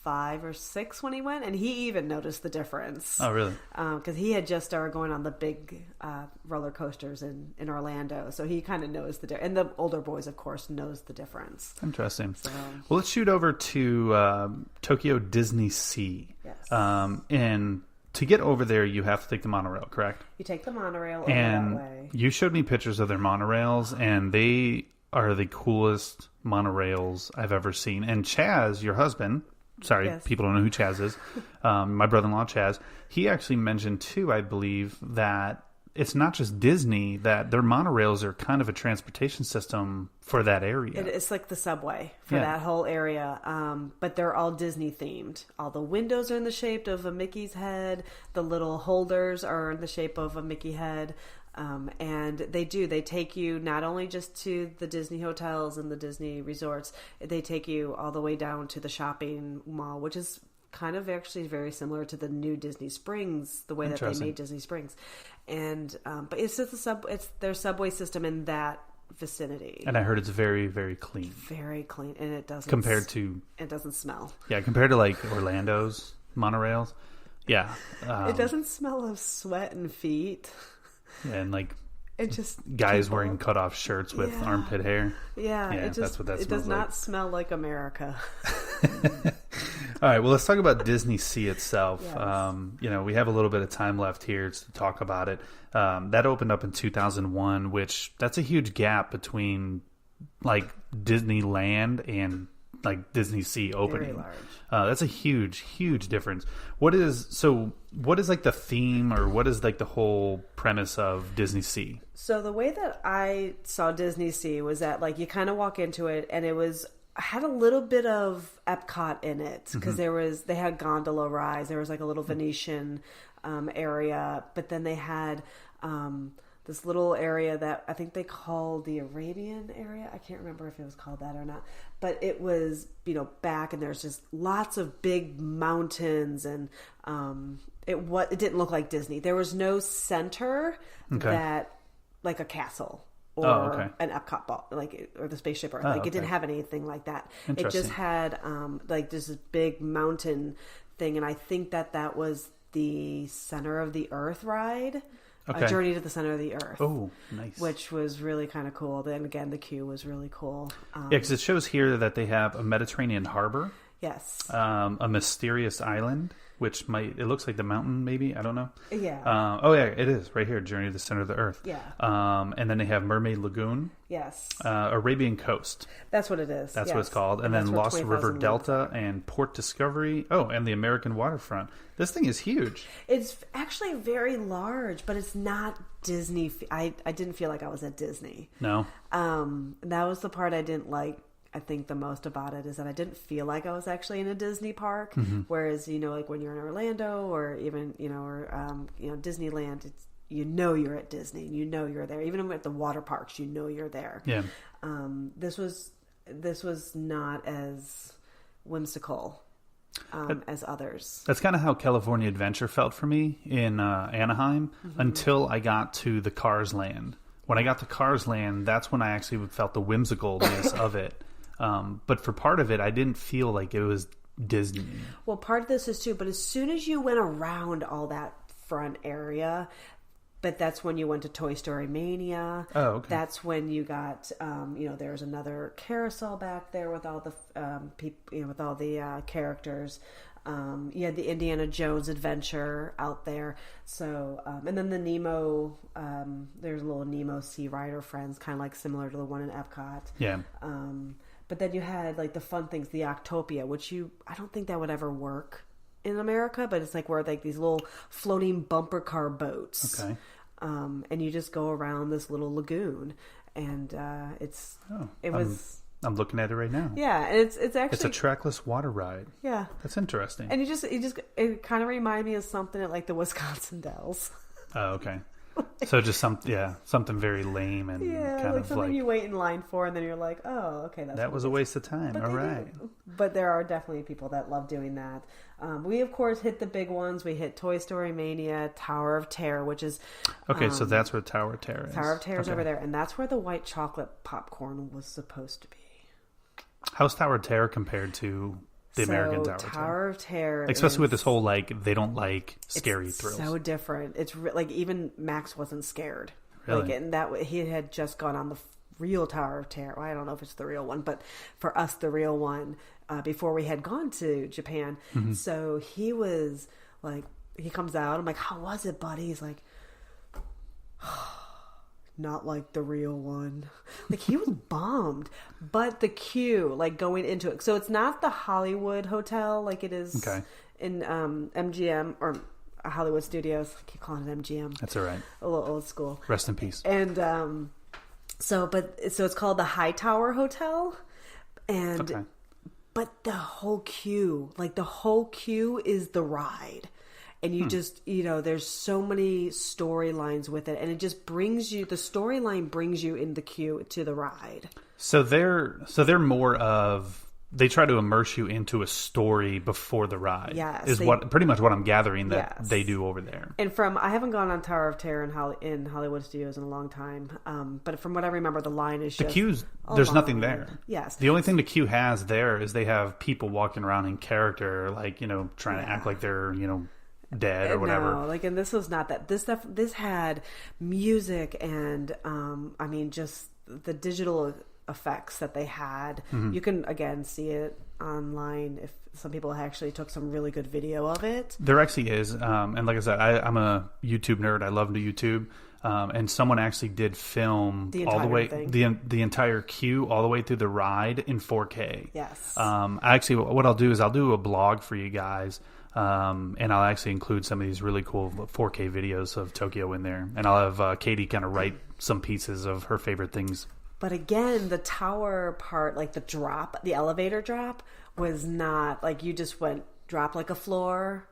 5 or 6 when he went, and he even noticed the difference. Oh, really? Because he had just started going on the big roller coasters in Orlando, so he kind of knows the difference. And the older boys, of course, knows the difference. Interesting. So, well, let's shoot over to Tokyo DisneySea. Yes. And to get over there, you have to take the monorail, correct? You take the monorail over and that way. You showed me pictures of their monorails, and they are the coolest monorails I've ever seen. And Chaz, your husband... Sorry, yes. People don't know who Chaz is. My brother-in-law, Chaz, he actually mentioned, too, I believe, that it's not just Disney, that their monorails are kind of a transportation system for that area. It's like the subway for that whole area, but they're all Disney-themed. All the windows are in the shape of a Mickey's head. The little holders are in the shape of a Mickey head. And they take you not only just to the Disney hotels and the Disney resorts, they take you all the way down to the shopping mall, which is kind of actually very similar to the new Disney Springs, the way that they made Disney Springs. And, but it's just it's their subway system in that vicinity. And I heard it's very, very clean. Very clean. And it doesn't... It doesn't smell. Yeah, compared to like Orlando's monorails. Yeah. It doesn't smell of sweat and feet. And like it just guys wearing cut-off shirts with armpit hair. Yeah, that's what that smells like. It does not smell like America. All right, well, let's talk about DisneySea itself. Yes. We have a little bit of time left here to talk about it. That opened up in 2001, which that's a huge gap between like Disneyland and like DisneySea opening. Very large. That's a huge, huge difference. What is like the theme, or what is like the whole premise of DisneySea? So the way that I saw DisneySea was that like you kind of walk into it, and had a little bit of Epcot in it because they had gondola rides. There was like a little Venetian area, but then they had this little area that I think they called the Arabian area. I can't remember if it was called that or not, but it was, back, and there's just lots of big mountains, and it didn't look like Disney. There was no center that, like a castle or an Epcot ball, or the spaceship Earth. It didn't have anything like that. It just had like this big mountain thing, and I think that was the Center of the Earth ride. A Journey to the Center of the Earth. Oh, nice. Which was really kind of cool. Then again, the queue was really cool. Because it shows here that they have a Mediterranean harbor. Yes. A mysterious island, which it looks like the mountain, maybe. I don't know. Yeah. It is right here. Journey to the Center of the Earth. Yeah. And then they have Mermaid Lagoon. Yes. Arabian Coast. That's what it is. That's what it's called. And then Lost River Delta and Port Discovery. Oh, and the American Waterfront. This thing is huge. It's actually very large, but it's not Disney. I didn't feel like I was at Disney. No. That was the part I didn't like. I think the most about it is that I didn't feel like I was actually in a Disney park. Whereas, like when you're in Orlando or even, Disneyland, it's, you're at Disney, you're there. Even at the water parks, you're there. Yeah. This was not as whimsical as others. That's kind of how California Adventure felt for me in Anaheim until I got to the Cars Land. When I got to Cars Land, that's when I actually felt the whimsicalness of it. But for part of it, I didn't feel like it was Disney. Well, part of this is too, but as soon as you went around all that front area, but that's when you went to Toy Story Mania. Oh, okay. That's when you got, there's another carousel back there with all the with all the characters. You had the Indiana Jones adventure out there. So, and then the Nemo, there's a little Nemo Sea Rider Friends, kind of like similar to the one in Epcot. Yeah. But then you had like the fun things, the Octopia, which I don't think that would ever work in America, but it's like where like these little floating bumper car boats. Okay. And you just go around this little lagoon, and I'm looking at it right now. Yeah, and it's actually... It's a trackless water ride. Yeah. That's interesting. And it kind of reminded me of something at like the Wisconsin Dells. Oh, okay. So just something very lame and kind like of something like... you wait in line for, and then you're like, oh, okay. That was a waste of time. All right. But there are definitely people that love doing that. We, of course, hit the big ones. We hit Toy Story Mania, Tower of Terror, which is... Okay, so that's where Tower of Terror is. Tower of Terror is over there, and that's where the white chocolate popcorn was supposed to be. How's Tower of Terror compared to the American Tower of Terror? Tower of Terror, especially with this whole like they don't like scary thrills. So different. It's like even Max wasn't scared. Really? Like, and that he had just gone on the real Tower of Terror. Well, I don't know if it's the real one, but for us, the real one before we had gone to Japan. Mm-hmm. So he was like, he comes out. I'm like, how was it, buddy? He's like, not like the real one. Like, he was bummed. But the queue, like, going into it. So it's not the Hollywood Hotel like it is in MGM or Hollywood Studios. I keep calling it MGM. That's all right. A little old school. Rest in peace. And so it's called the Hightower Hotel. And but the whole queue is the ride. And you just, there's so many storylines with it. And it just the storyline brings you in the queue to the ride. So they're more of, they try to immerse you into a story before the ride. Yes. Is pretty much what I'm gathering that they do over there. And I haven't gone on Tower of Terror in Hollywood Studios in a long time. But from what I remember, the line is just... The queues, there's nothing there. Yes. The only thing the queue has there is they have people walking around in character, like, trying to act like they're, dead or whatever. No, like, and this was not that. This had music and just the digital effects that they had. Mm-hmm. You can again see it online if some people actually took some really good video of it. There actually is, and like I said, I'm a YouTube nerd. I love to YouTube. And someone actually did film all the way the entire queue all the way through the ride in 4K. Yes. Actually, what I'll do is I'll do a blog for you guys. And I'll actually include some of these really cool 4K videos of Tokyo in there. And I'll have Katie kind of write some pieces of her favorite things. But again, the tower part, like the elevator drop, was not like you just drop like a floor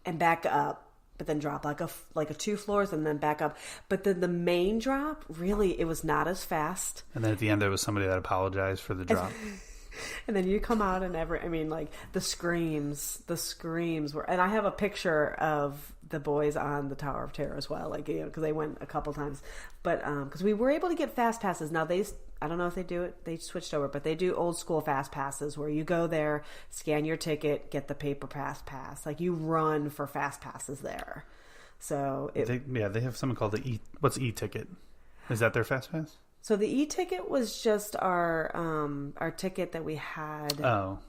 and back up, but then drop like a 2 floors and then back up. But then the main drop, really, it was not as fast. And then at the end, there was somebody that apologized for the drop. And then you come out and the screams were, and I have a picture of the boys on the Tower of Terror as well, like, because they went a couple times, but because we were able to get fast passes. Now I don't know if they do it, they switched over, but they do old school fast passes where you go there, scan your ticket, get the paper pass, like you run for fast passes there. So they have something called what's e-ticket? Is that their fast pass? So the e-ticket was just our ticket that we had. Oh,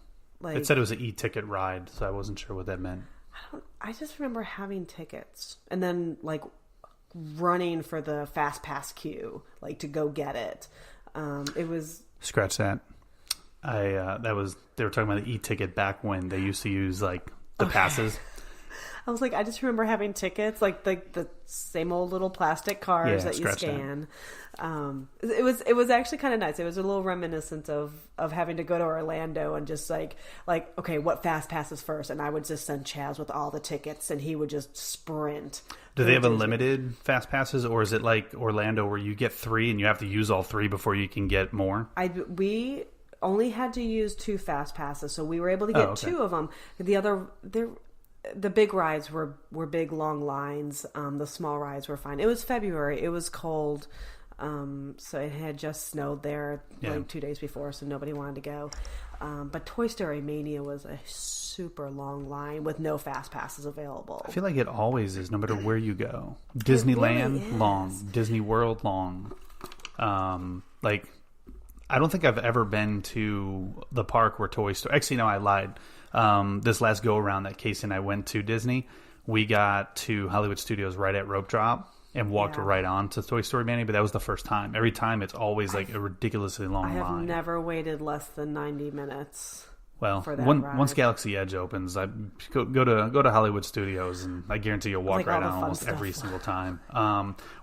it said it was an e-ticket ride, so I wasn't sure what that meant. I just remember having tickets and then like running for the fast pass queue, like to go get it. It was scratch that. They were talking about the e-ticket back when they used to use like the passes. I was like, I just remember having tickets, like the same old little plastic cards that you scan. It was actually kind of nice. It was a little reminiscent of having to go to Orlando and just like okay, what fast passes first? And I would just send Chaz with all the tickets, and he would just sprint. Do they have unlimited fast passes, or is it like Orlando where you get 3 and you have to use all 3 before you can get more? We only had to use 2 fast passes, so we were able to get 2 of them. The big rides were big, long lines. The small rides were fine. It was February. It was cold. So it had just snowed there like 2 days before, so nobody wanted to go. But Toy Story Mania was a super long line with no fast passes available. I feel like it always is, no matter where you go. Disneyland, really long. Disney World, long. Like, I don't think I've ever been to the park where Toy Story... Actually, no, I lied. This last go-around that Casey and I went to Disney, we got to Hollywood Studios right at rope drop and walked right on to Toy Story Mania, but that was the first time. Every time, it's always like a ridiculously long line. I have never waited less than 90 minutes. Well, for that once ride. Galaxy Edge opens, I go to Hollywood Studios, and I guarantee you'll walk Like right all the on fun almost stuff. every single time.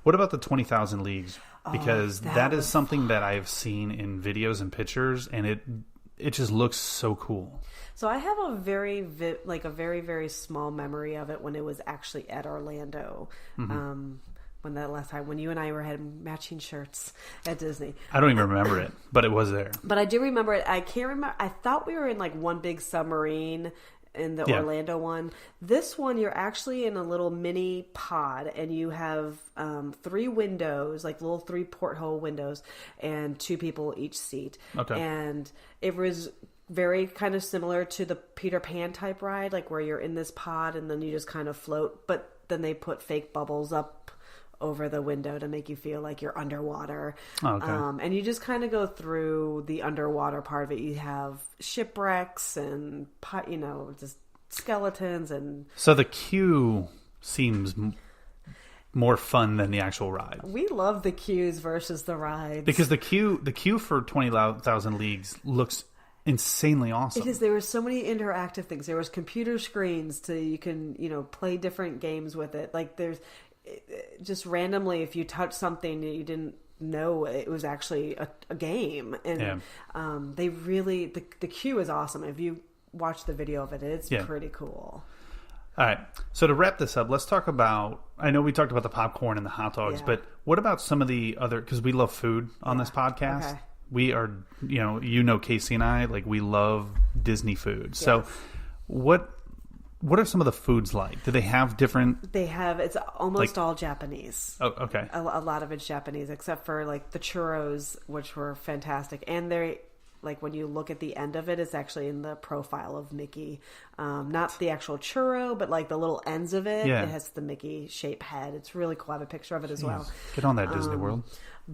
What about the 20,000 Leagues? Because that that is was something that I've seen in videos and pictures, and it just looks so cool. So I have a very very small memory of it when it was actually at Orlando. When that last time when you and I had matching shirts at Disney. I don't even remember it, but it was there. But I do remember it. I can't remember. I thought we were in like one big submarine in the Orlando one. This one, you're actually in a little mini pod, and you have 3 windows, like little 3 porthole windows, and 2 people each seat. Okay. And it was very kind of similar to the Peter Pan type ride, like where you're in this pod and then you just kind of float. But then they put fake bubbles up over the window to make you feel like you're underwater. Oh, okay. And you just kind of go through the underwater part of it. You have shipwrecks and, just skeletons and... So the queue seems more fun than the actual ride. We love the queues versus the rides. Because the queue for 20,000 Leagues looks insanely awesome. Because there were so many interactive things. There was computer screens you can, play different games with it. Like there's... just randomly, if you touch something you didn't know, it was actually a game. And they really the queue is awesome. If you watch the video of it, it's pretty cool. All right, so to wrap this up, let's talk about, I know we talked about the popcorn and the hot dogs, but what about some of the other, because we love food on this podcast. Okay. We are, Casey and I, like, we love Disney food. So what are some of the foods like? Do they have different... It's almost all Japanese. Oh, okay. A lot of it's Japanese, except for like the churros, which were fantastic. And they're like, when you look at the end of it, it's actually in the profile of Mickey. Not the actual churro, but like the little ends of it. Yeah. It has the Mickey shape head. It's really cool. I have a picture of it as well. Get on that, Disney World.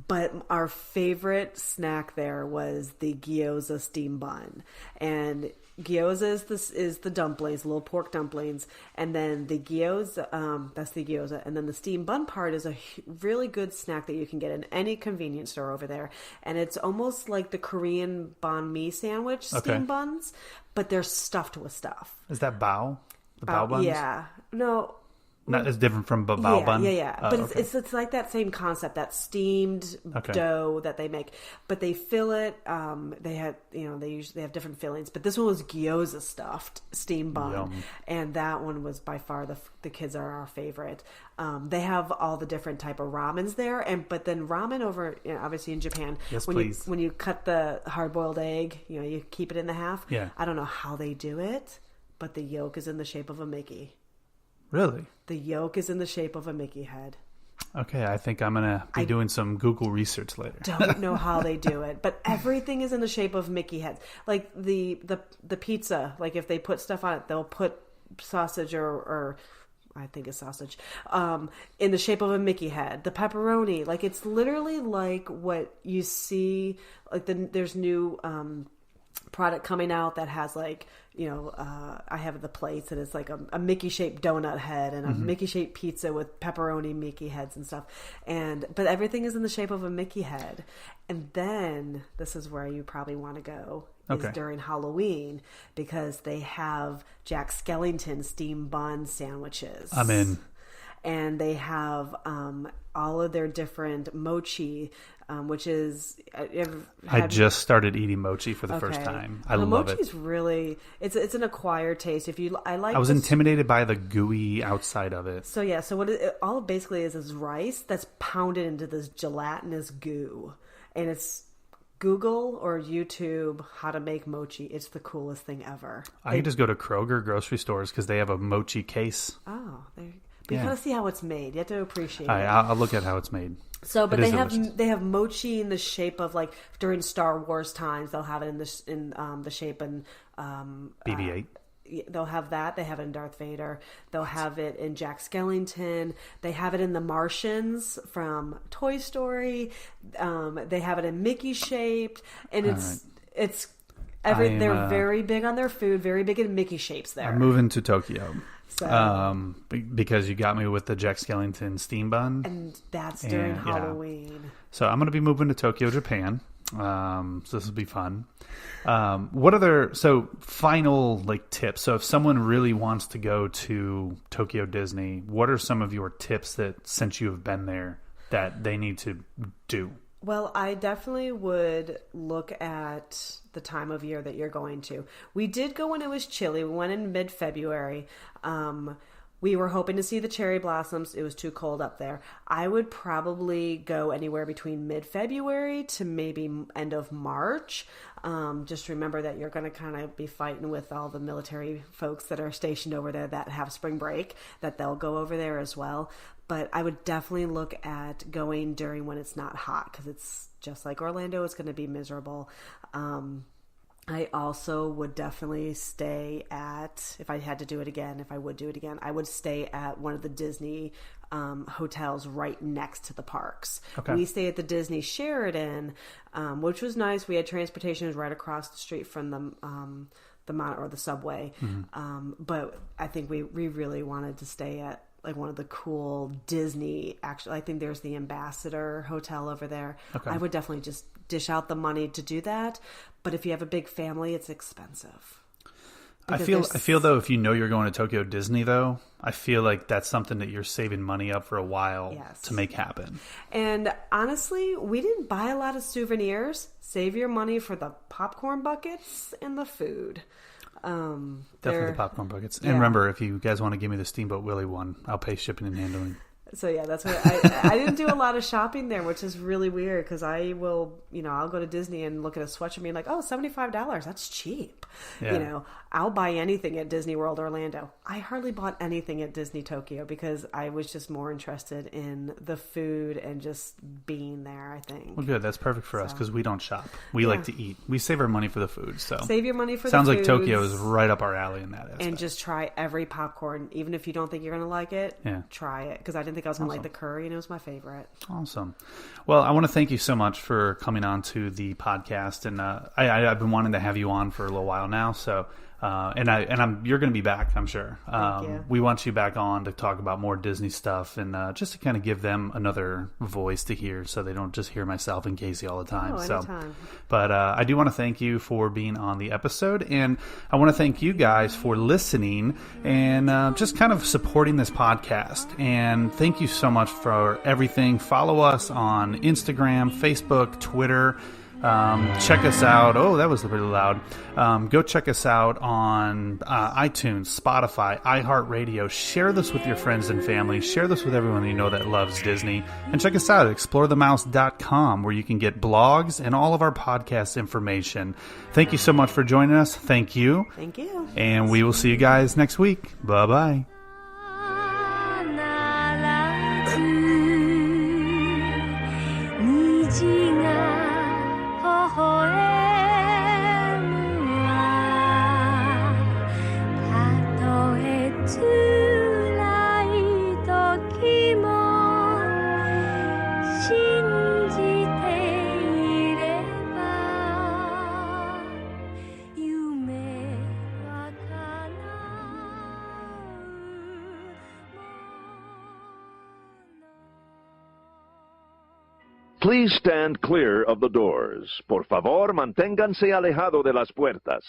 But our favorite snack there was the gyoza steam bun. And gyoza is the dumplings, little pork dumplings, and then the gyoza, that's the gyoza, and then the steam bun part is a really good snack that you can get in any convenience store over there, and it's almost like the Korean banh mi sandwich steam buns, but they're stuffed with stuff. Is that bao? The bao buns? Yeah. No. Not as different from bao bun? Yeah. Oh, But okay. it's like that same concept, that steamed dough that they make. But they fill it. They have they have different fillings. But this one was gyoza stuffed steam bun, Yum. and that one was by far the kids are our favorite. They have all the different type of ramens there, but then ramen over obviously in Japan. Yes, when please. when you cut the hard boiled egg, you keep it in the half. Yeah. I don't know how they do it, but the yolk is in the shape of a Mickey. Really? The yolk is in the shape of a Mickey head. Okay, I think I'm going to be doing some Google research later. Don't know how they do it, but everything is in the shape of Mickey heads. Like the pizza, like if they put stuff on it, they'll put sausage or I think it's sausage, in the shape of a Mickey head. The pepperoni, like it's literally like what you see, like there's new product coming out that has like, I have the plates and it's like a Mickey shaped donut head and a Mickey shaped pizza with pepperoni Mickey heads and stuff. But everything is in the shape of a Mickey head. And then this is where you probably want to go is during Halloween, because they have Jack Skellington steam bun sandwiches. I'm in. And they have all of their different mochi, which is... I just started eating mochi for the first time. I love it. Mochi's really... It's an acquired taste. I was intimidated by the gooey outside of it. So what all it basically is rice that's pounded into this gelatinous goo. And it's Google or YouTube how to make mochi. It's the coolest thing ever. I can just go to Kroger grocery stores because they have a mochi case. Oh, but you gotta see how it's made. You have to appreciate it. I'll look at how it's made. So, but they have mochi in the shape of like during Star Wars times. They'll have it in the shape and BB-8. They'll have that. They have it in Darth Vader. They'll have it in Jack Skellington. They have it in the Martians from Toy Story. They have it in Mickey shaped, and they're very big on their food. Very big in Mickey shapes. There, I'm moving to Tokyo. So, because you got me with the Jack Skellington steam bun. And that's during Halloween. So I'm going to be moving to Tokyo, Japan. So this will be fun. What other final tips? So if someone really wants to go to Tokyo Disney, what are some of your tips that since you have been there that they need to do? Well, I definitely would look at the time of year that you're going to. We did go when it was chilly. We went in mid-February. We were hoping to see the cherry blossoms. It was too cold up there. I would probably go anywhere between mid-February to maybe end of March. Just remember that you're going to kind of be fighting with all the military folks that are stationed over there that have spring break, that they'll go over there as well. But I would definitely look at going during when it's not hot, because it's just like Orlando, it's going to be miserable. I also would definitely stay at, if I had to do it again, if I would do it again, I would stay at one of the Disney hotels right next to the parks. Okay. We stay at the Disney Sheridan, which was nice. We had transportation right across the street from the subway. Mm-hmm. But I think we really wanted to stay at one of the cool Disney, actually, I think there's the Ambassador Hotel over there. Okay. I would definitely just dish out the money to do that. But if you have a big family, it's expensive. I feel though, if you know you're going to Tokyo Disney though, I feel like that's something that you're saving money up for a while to make happen. And honestly, we didn't buy a lot of souvenirs. Save your money for the popcorn buckets and the food. Definitely the popcorn buckets. And remember, if you guys want to give me the Steamboat Willie one, I'll pay shipping and handling. So yeah, that's what I didn't do a lot of shopping there, which is really weird, because I will, I'll go to Disney and look at a sweatshirt and be like, oh, $75, that's cheap. Yeah. I'll buy anything at Disney World Orlando. I hardly bought anything at Disney Tokyo because I was just more interested in the food and just being there, I think. Well, good. That's perfect for us because we don't shop. We like to eat. We save our money for the food. So save your money for the food. Sounds like Tokyo is right up our alley in that aspect. And just try every popcorn. Even if you don't think you're going to like it, try it. Because I didn't think I was going to like the curry, and it was my favorite. Awesome. Well, I want to thank you so much for coming on to the podcast. And I've been wanting to have you on for a little while now. So... you're going to be back, I'm sure. Thank you. We want you back on to talk about more Disney stuff and just to kind of give them another voice to hear, so they don't just hear myself and Casey all the time. Anytime. But I do want to thank you for being on the episode, and I want to thank you guys for listening and just kind of supporting this podcast. And thank you so much for everything. Follow us on Instagram, Facebook, Twitter. Check us out. Oh, that was really loud. Go check us out on iTunes, Spotify, iHeartRadio. Share this with your friends and family. Share this with everyone you know that loves Disney. And check us out at explorethemouse.com, where you can get blogs and all of our podcast information. Thank you so much for joining us. Thank you. Thank you. And we will see you guys next week. Bye-bye. Please stand clear of the doors. Por favor, manténganse alejado de las puertas.